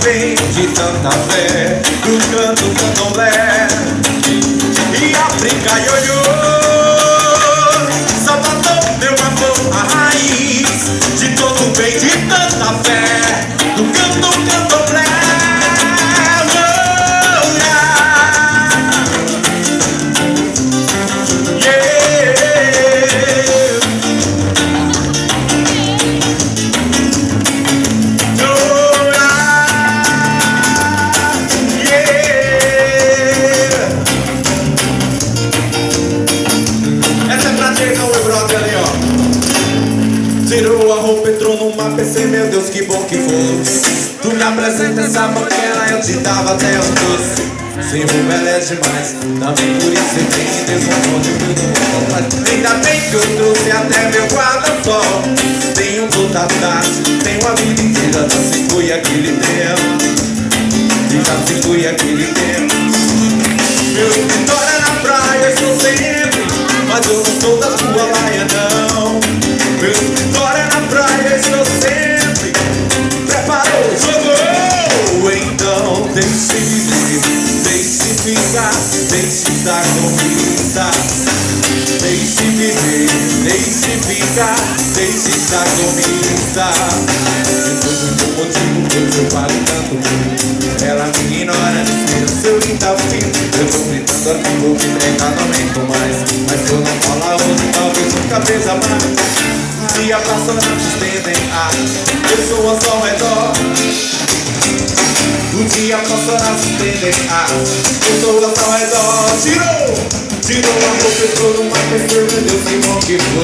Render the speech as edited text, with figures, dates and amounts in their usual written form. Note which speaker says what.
Speaker 1: vem de tanta fé do canto candomblé e a brinca ioiô. Salvador, meu amor, a raiz de todo bem de tanta fé do canto candomblé. Tirou a roupa, entrou numa PC, meu Deus, que bom que fosse. Tu me apresenta essa banquela, eu te dava até os doces. Sem roupa ela é demais, também por isso você tem que desmontar tudo. Ainda bem que eu trouxe até meu guarda-sol. Tenho toda a tarde, tenho a vida inteira. Já se foi aquele tempo, já se foi aquele tempo. Meu escritório é na praia, eu sou sempre, mas eu não sou da tua laia, não. Meu escritório é na praia, estou sempre. Preparou, jogou. Então deixe viver, deixe ficar, deixe dar conquista. Deixe viver, deixe ficar, deixe dar conquista. Depois do meu motivo, pois eu falo tanto. Ela me ignora, desvia seu intestino. Eu tô gritando aqui, vou me treinar, não aguento mais. Mas se eu não falar hoje, talvez nunca veja mais. E a passando se estendem pessoas ao redor. O dia passando se estendem pessoas ao redor. Tirou a roupa, entrou numa pessoa, meu Deus, que bom que foi.